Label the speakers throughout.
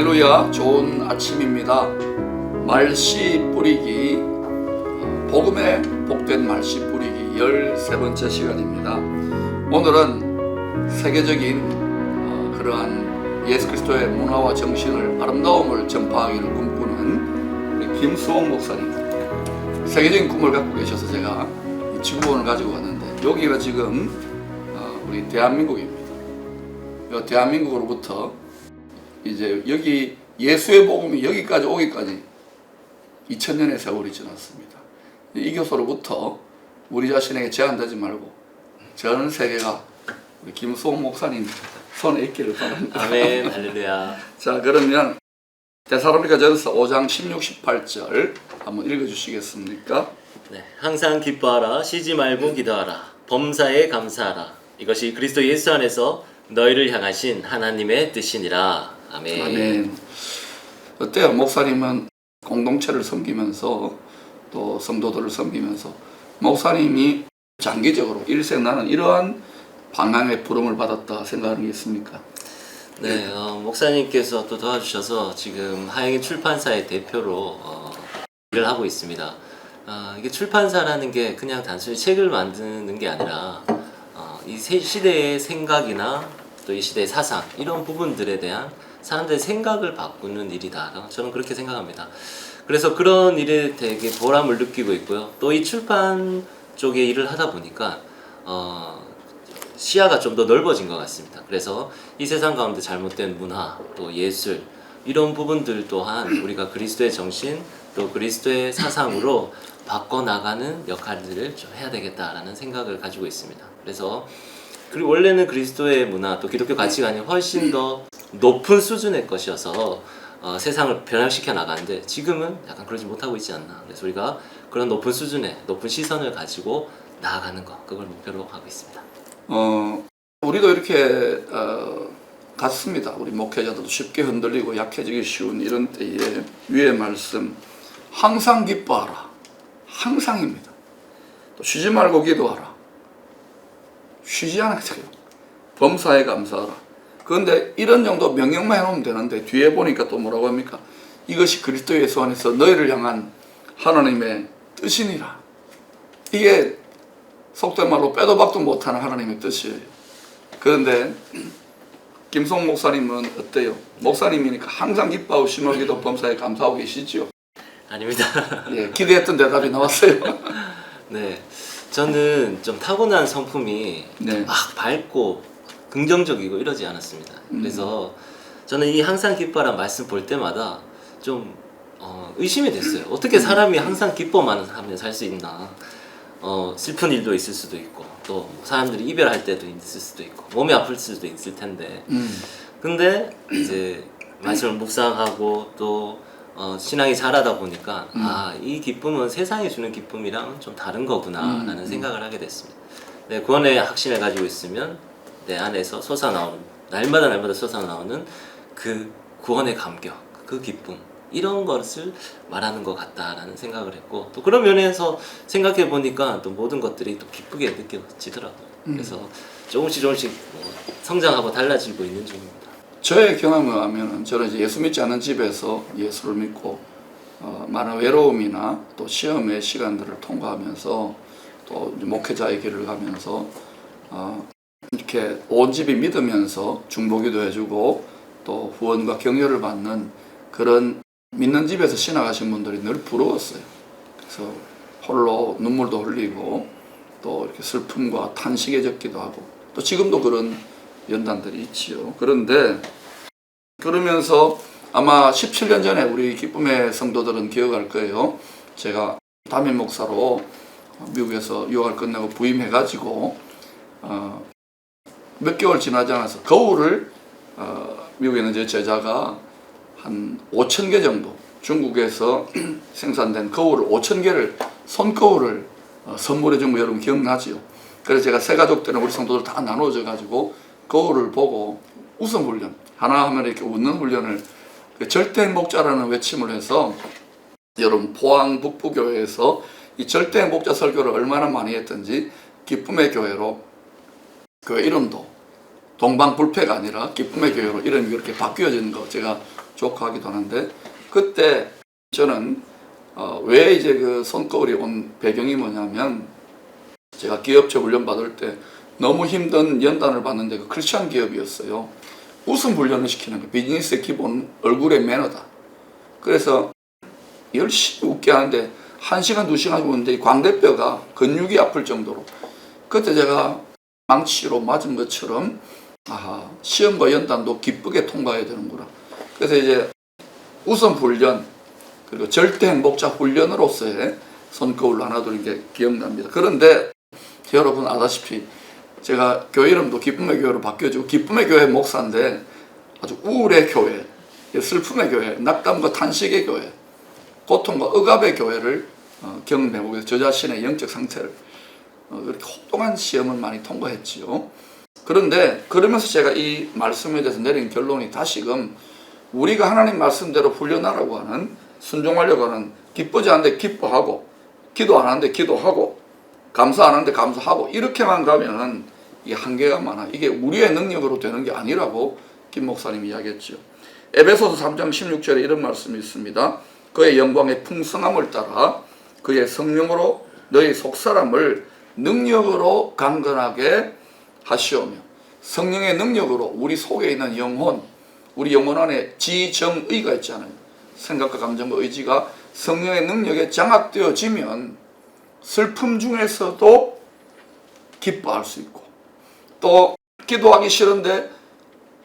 Speaker 1: 할렐루야, 좋은 아침입니다. 말씨 뿌리기, 복음의 복된 말씨 뿌리기 13번째 시간입니다. 오늘은 세계적인 그러한 예수 그리스도의 문화와 정신을, 아름다움을 전파하기를 꿈꾸는 우리 김수홍 목사님, 세계적인 꿈을 갖고 계셔서 제가 이 지구본을 가지고 왔는데, 여기가 지금 우리 대한민국입니다. 이 대한민국으로부터 이제 여기 예수의 복음이 여기까지 오기까지 2000년의 세월이 지났습니다. 이 교소로부터 우리 자신에게 제한되지 말고 전 세계가 우리 김수홍 목사님 손에 있기를 바랍니다.
Speaker 2: 아멘, 할렐루야.
Speaker 1: 자, 그러면 데살로니가전서 5장 16, 18절 한번 읽어주시겠습니까?
Speaker 2: 네, 항상 기뻐하라, 쉬지 말고 기도하라, 범사에 감사하라. 이것이 그리스도 예수 안에서 너희를 향하신 하나님의 뜻이니라. 아멘.
Speaker 1: 아멘. 어때요? 목사님은 공동체를 섬기면서 또 성도들을 섬기면서 목사님이 장기적으로 일생 나는 이러한 방향의 부름을 받았다 생각하는 게 있습니까?
Speaker 2: 네, 목사님께서 또 도와주셔서 지금 하영이 출판사의 대표로 일을 하고 있습니다. 이게 출판사라는 게 그냥 단순히 책을 만드는 게 아니라 이 시대의 생각이나 또 이 시대의 사상, 이런 부분들에 대한 사람들의 생각을 바꾸는 일이다. 저는 그렇게 생각합니다. 그래서 그런 일에 되게 보람을 느끼고 있고요. 또 이 출판 쪽에 일을 하다 보니까 시야가 좀 더 넓어진 것 같습니다. 그래서 이 세상 가운데 잘못된 문화, 또 예술, 이런 부분들 또한 우리가 그리스도의 정신, 또 그리스도의 사상으로 바꿔나가는 역할들을 좀 해야 되겠다라는 생각을 가지고 있습니다. 그래서 원래는 그리스도의 문화, 또 기독교 가치관이 훨씬 더 높은 수준의 것이어서 세상을 변화시켜 나가는데, 지금은 약간 그러지 못하고 있지 않나. 그래서 우리가 그런 높은 수준의 높은 시선을 가지고 나아가는 것, 그걸 목표로 하고 있습니다.
Speaker 1: 우리도 이렇게 같습니다. 우리 목회자들도 쉽게 흔들리고 약해지기 쉬운 이런 때에 위의 말씀, 항상 기뻐하라. 항상입니다. 또 쉬지 말고 기도하라. 쉬지 않아야 돼요. 범사에 감사하라. 그런데 이런 정도 명령만 해놓으면 되는데, 뒤에 보니까 또 뭐라고 합니까? 이것이 그리스도 예수 안에서 너희를 향한 하나님의 뜻이니라. 이게 속된 말로 빼도 박도 못하는 하나님의 뜻이에요. 그런데 김수홍 목사님은 어때요? 목사님이니까 항상 기뻐하고 심하기도 범사에 감사하고 계시죠?
Speaker 2: 아닙니다.
Speaker 1: 예, 기대했던 대답이 나왔어요.
Speaker 2: 네, 저는 좀 타고난 성품이
Speaker 1: 네.
Speaker 2: 막 밝고 긍정적이고 이러지 않았습니다. 그래서 저는 이 항상 기뻐라는 말씀 볼 때마다 좀 의심이 됐어요. 어떻게 사람이 항상 기뻐만 하면 살 수 있나? 슬픈 일도 있을 수도 있고, 또 사람들이 이별할 때도 있을 수도 있고, 몸이 아플 수도 있을 텐데. 근데 이제 말씀을 묵상하고 또 신앙이 자라다 보니까 이 기쁨은 세상이 주는 기쁨이랑 좀 다른 거구나 라는 생각을 하게 됐습니다. 네, 구원의 확신을 가지고 있으면 내 안에서 솟아나오는, 날마다 솟아나오는 그 구원의 감격, 그 기쁨, 이런 것을 말하는 것 같다라는 생각을 했고, 또 그런 면에서 생각해 보니까 또 모든 것들이 또 기쁘게 느껴지더라고요. 그래서 조금씩 성장하고 달라지고 있는 중입니다.
Speaker 1: 저의 경험을 하면은, 저는 이제 예수 믿지 않는 집에서 예수를 믿고 많은 외로움이나 또 시험의 시간들을 통과하면서 또 목회자의 길을 가면서 이렇게 온 집이 믿으면서 중보기도 해주고 또 후원과 격려를 받는 그런 믿는 집에서 신학하신 분들이 늘 부러웠어요. 그래서 홀로 눈물도 흘리고 또 이렇게 슬픔과 탄식에 적기도 하고, 또 지금도 그런 연단들이 있지요. 그런데 그러면서 아마 17년 전에 우리 기쁨의 성도들은 기억할 거예요. 제가 담임 목사로 미국에서 유학을 끝내고 부임해가지고 몇 개월 지나지 않아서 거울을 미국에 있는 제 제자가 한 5,000개 정도 중국에서 생산된 거울을 5,000개를, 손거울을 선물해 준 거 여러분 기억나지요? 그래서 제가 새 가족들은 우리 성도들 다 나눠져 가지고 거울을 보고 웃음 훈련, 하나 하면 이렇게 웃는 훈련을, 절대 행복자라는 외침을 해서, 여러분 포항 북부교회에서 이 절대 행복자 설교를 얼마나 많이 했던지, 기쁨의 교회로 교회 이름도 동방불패가 아니라 기쁨의 교회로 이름이 이렇게 바뀌어진 거 제가 조카하기도 하는데 그때 저는 왜 이제 그 손거울이 온 배경이 뭐냐면 제가 기업체 훈련 받을 때 너무 힘든 연단을 받는데 그 크리스찬 기업이었어요. 웃음 훈련을 시키는 거 비즈니스의 기본 얼굴의 매너다. 그래서 열심히 웃게 하는데 1시간 2시간 웃는데 광대뼈가 근육이 아플 정도로 그때 제가 망치로 맞은 것처럼 시험과 연단도 기쁘게 통과해야 되는구나. 그래서 이제 웃음 훈련 그리고 절대 행복자 훈련으로서의 손거울 하나둘인 게 기억납니다. 그런데 여러분 아다시피 제가 교회 이름도 기쁨의 교회로 바뀌어지고 기쁨의 교회 목사인데 아주 우울의 교회, 슬픔의 교회, 낙담과 탄식의 교회, 고통과 억압의 교회를 경험해보고 저 자신의 영적 상태를 그렇게 혹독한 시험을 많이 통과했지요. 그런데 그러면서 제가 이 말씀에 대해서 내린 결론이 다시금 우리가 하나님 말씀대로 훈련하라고 하는 순종하려고 하는 기쁘지 않은데 기뻐하고 기도 안 하는데 기도하고 감사 안 하는데 감사하고 이렇게만 가면은 이 한계가 많아. 이게 우리의 능력으로 되는 게 아니라고 김 목사님이 이야기했죠. 에베소서 3장 16절에 이런 말씀이 있습니다. 그의 영광의 풍성함을 따라 그의 성령으로 너희 속사람을 능력으로 강건하게 하시오며 성령의 능력으로 우리 속에 있는 영혼 우리 영혼 안에 지정의가 있잖아요. 생각과 감정과 의지가 성령의 능력에 장악되어지면 슬픔 중에서도 기뻐할 수 있고 또 기도하기 싫은데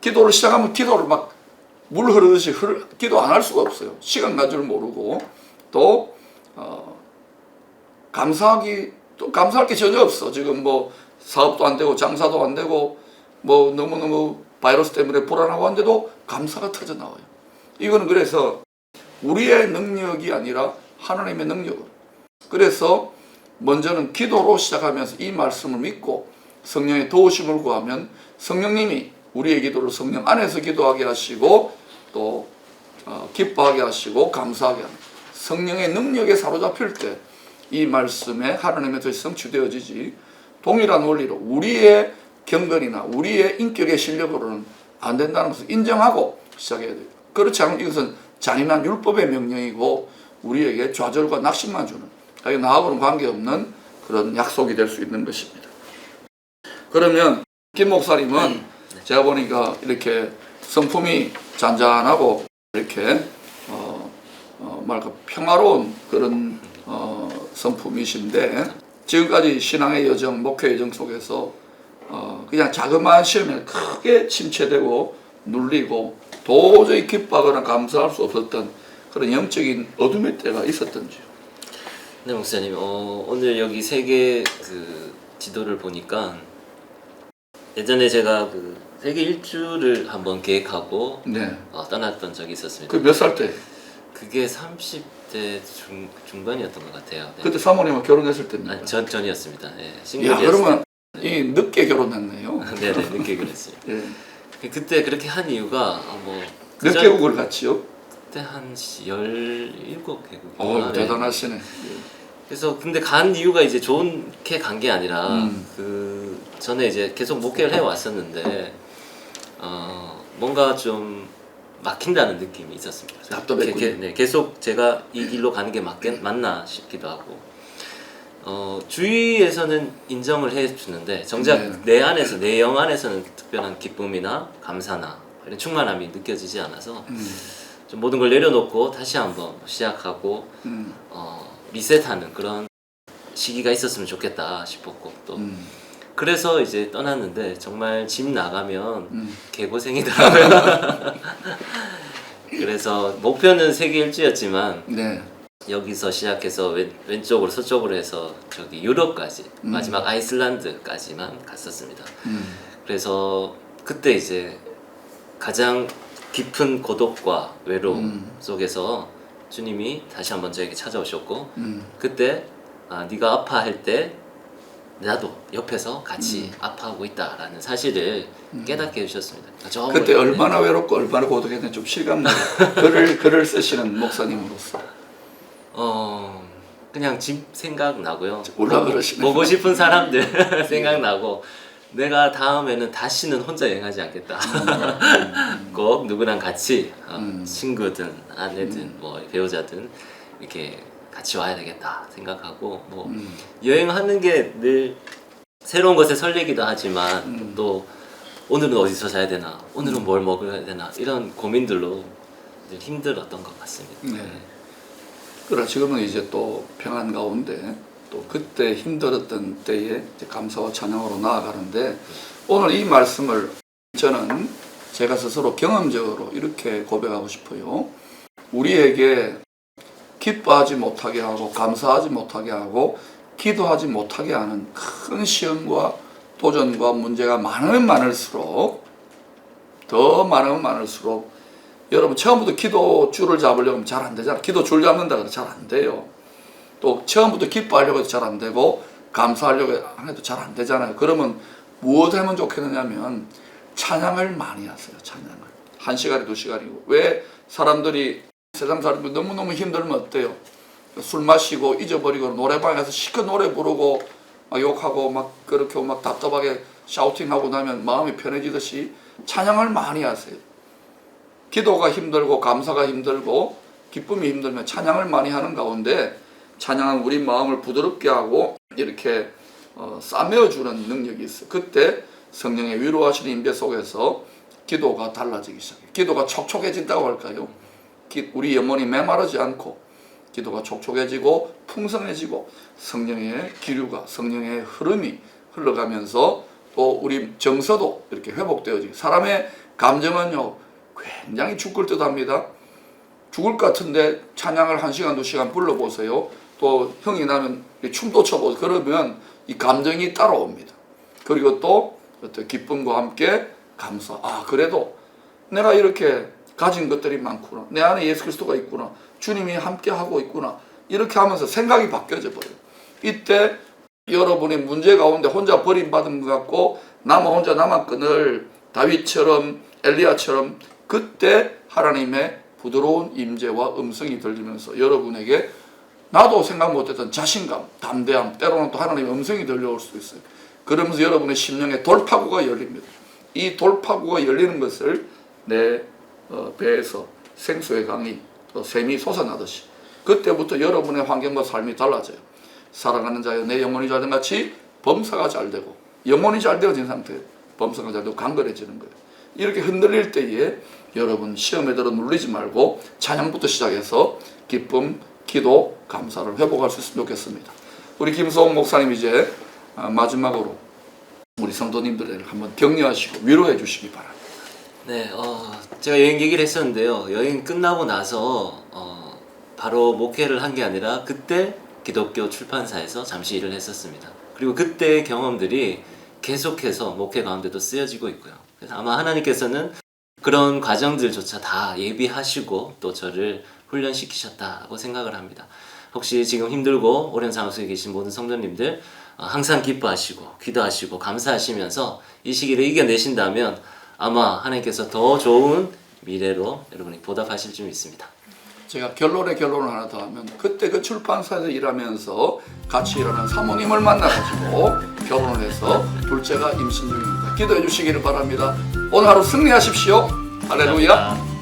Speaker 1: 기도를 시작하면 기도를 막 물 흐르듯이 기도 안 할 수가 없어요. 시간 갈 줄 모르고 또 감사할 게 전혀 없어. 지금 뭐 사업도 안 되고 장사도 안 되고 뭐 너무너무 바이러스 때문에 불안하고 한데도 감사가 터져 나와요. 이거는 그래서 우리의 능력이 아니라 하나님의 능력으로. 그래서 먼저는 기도로 시작하면서 이 말씀을 믿고 성령의 도우심을 구하면 성령님이 우리의 기도를 성령 안에서 기도하게 하시고 또 기뻐하게 하시고 감사하게 하는 성령의 능력에 사로잡힐 때 이 말씀에 하나님의 뜻이 성취되어지지 동일한 원리로 우리의 경건이나 우리의 인격의 실력으로는 안 된다는 것을 인정하고 시작해야 돼요. 그렇지 않으면 이것은 잔인한 율법의 명령이고 우리에게 좌절과 낙심만 주는 나하고는 관계없는 그런 약속이 될 수 있는 것입니다. 그러면 김 목사님은 제가 보니까 이렇게 성품이 잔잔하고 이렇게 말까 평화로운 그런 성품이신데 지금까지 신앙의 여정, 목회 여정 속에서 그냥 자그마한 시험에 크게 침체되고 눌리고 도저히 기뻐하거나 감사할 수 없었던 그런 영적인 어둠의 때가 있었던지요.
Speaker 2: 네, 목사님. 오늘 여기 세계 그 지도를 보니까 예전에 제가 그 세계 일주를 한번 계획하고
Speaker 1: 네.
Speaker 2: 떠났던 적이 있었습니다.
Speaker 1: 그 몇 살 때?
Speaker 2: 그게 30대 중반이었던 것 같아요. 네.
Speaker 1: 그때 사모님은 결혼했을 때입니다.
Speaker 2: 아니, 전이었습니다. 네,
Speaker 1: 야,
Speaker 2: 싱글이었어요.
Speaker 1: 그러면 이 늦게 결혼했네요.
Speaker 2: 네네, 늦게 그랬어요.
Speaker 1: 예.
Speaker 2: 그때 그렇게 한 이유가
Speaker 1: 몇 개국을 갔지요?
Speaker 2: 그때 한 17개국.
Speaker 1: 대단하시네. 예.
Speaker 2: 그래서 근데 간 이유가 이제 좋게 간 게 아니라 그 전에 이제 계속 목회를 해 왔었는데 뭔가 좀 막힌다는 느낌이 있었습니다.
Speaker 1: 답답했군요.
Speaker 2: 네, 계속 제가 이 길로 가는 게 맞나 싶기도 하고 주위에서는 인정을 해주는데 정작 내 안에서 내 영 안에서는 특별한 기쁨이나 감사나 이런 충만함이 느껴지지 않아서 좀 모든 걸 내려놓고 다시 한번 시작하고 리셋하는 그런 시기가 있었으면 좋겠다 싶었고 또 그래서 이제 떠났는데 정말 집 나가면 개고생이더라고요. 그래서 목표는 세계 일주였지만
Speaker 1: 네.
Speaker 2: 여기서 시작해서 왼쪽으로 서쪽으로 해서 저기 유럽까지 마지막 아이슬란드까지만 갔었습니다. 그래서 그때 이제 가장 깊은 고독과 외로움 속에서 주님이 다시 한번 저에게 찾아오셨고 그때 네가 아파할 때 나도 옆에서 같이 아파하고 있다라는 사실을 깨닫게 해주셨습니다.
Speaker 1: 그때 얼마나 외롭고 얼마나 고독했는지 좀 실감나요. 글을 쓰시는 목사님으로서.
Speaker 2: 그냥 집 생각나고요.
Speaker 1: 올라 그러시네.
Speaker 2: 보고 싶은 사람들 생각나고 내가 다음에는 다시는 혼자 여행하지 않겠다. 꼭 누구랑 같이 친구든 아내든 뭐 배우자든 이렇게 같이 와야 되겠다 생각하고 뭐 여행하는 게 늘 새로운 것에 설레기도 하지만 또 오늘은 어디서 자야 되나 오늘은 뭘 먹어야 되나 이런 고민들로 늘 힘들었던 것 같습니다.
Speaker 1: 네. 그러나 지금은 이제 또 평안 가운데 또 그때 힘들었던 때에 이제 감사와 찬양으로 나아가는데 오늘 이 말씀을 저는 제가 스스로 경험적으로 이렇게 고백하고 싶어요. 우리에게 기뻐하지 못하게 하고 감사하지 못하게 하고 기도하지 못하게 하는 큰 시험과 도전과 문제가 많으면 많을수록 더 많으면 많을수록 여러분 처음부터 기도 줄을 잡으려면 잘 안 되잖아요. 기도 줄 잡는다 해도 잘 안 돼요. 또 처음부터 기뻐하려고 해도 잘 안 되고 감사하려고 해도 잘 안 되잖아요. 그러면 무엇 하면 좋겠느냐면 찬양을 많이 하세요. 찬양을. 1시간에 2시간이고 왜 사람들이 세상 사람들이 너무너무 힘들면 어때요? 술 마시고 잊어버리고 노래방에 가서 실컷 노래 부르고 막 욕하고 막 그렇게 막 답답하게 샤우팅하고 나면 마음이 편해지듯이 찬양을 많이 하세요. 기도가 힘들고 감사가 힘들고 기쁨이 힘들면 찬양을 많이 하는 가운데 찬양은 우리 마음을 부드럽게 하고 이렇게 싸매어주는 능력이 있어요. 그때 성령의 위로하시는 임재 속에서 기도가 달라지기 시작해요. 기도가 촉촉해진다고 할까요? 우리 영혼이 메마르지 않고 기도가 촉촉해지고 풍성해지고 성령의 기류가 성령의 흐름이 흘러가면서 또 우리 정서도 이렇게 회복되어지고 사람의 감정은요 굉장히 죽을 듯 합니다. 죽을 것 같은데 찬양을 1시간 2시간 불러보세요. 또 형이 나면 춤도 춰보세요. 그러면 이 감정이 따라옵니다. 그리고 또 어떤 기쁨과 함께 감사. 아 그래도 내가 이렇게 가진 것들이 많구나. 내 안에 예수 그리스도가 있구나. 주님이 함께 하고 있구나. 이렇게 하면서 생각이 바뀌어져 버려요. 이때 여러분이 문제 가운데 혼자 버림받은 것 같고 나만 혼자 남았거늘 다윗처럼 엘리야처럼 그때 하나님의 부드러운 임재와 음성이 들리면서 여러분에게 나도 생각 못했던 자신감, 담대함, 때로는 또 하나님의 음성이 들려올 수도 있어요. 그러면서 여러분의 심령에 돌파구가 열립니다. 이 돌파구가 열리는 것을 내 배에서 생수의 강이 또 샘이 솟아나듯이 그때부터 여러분의 환경과 삶이 달라져요. 사랑하는 자여 내 영혼이 잘된 같이 범사가 잘되고 영혼이 잘 되어진 상태에 범사가 잘되고 강건해지는 거예요. 이렇게 흔들릴 때에 여러분 시험에 들어 눌리지 말고 찬양부터 시작해서 기쁨, 기도, 감사를 회복할 수 있으면 좋겠습니다. 우리 김소홍 목사님 이제 마지막으로 우리 성도님들을 한번 격려하시고 위로해 주시기 바랍니다.
Speaker 2: 네, 제가 여행 얘기를 했었는데요. 여행 끝나고 나서 바로 목회를 한 게 아니라 그때 기독교 출판사에서 잠시 일을 했었습니다. 그리고 그때의 경험들이 계속해서 목회 가운데도 쓰여지고 있고요. 그래서 아마 하나님께서는 그런 과정들조차 다 예비하시고 또 저를 훈련시키셨다고 생각을 합니다. 혹시 지금 힘들고 어려운 상황 속에 계신 모든 성도님들 항상 기뻐하시고 기도하시고 감사하시면서 이 시기를 이겨내신다면 아마 하나님께서 더 좋은 미래로 여러분이 보답하실 줄 믿습니다.
Speaker 1: 제가 결론을 하나 더 하면 그때 그 출판사에서 일하면서 같이 일하는 사모님을 만나가지고 결혼을 해서 둘째가 임신 중입니다. 기도해 주시기를 바랍니다. 오늘 하루 승리하십시오. 할렐루야.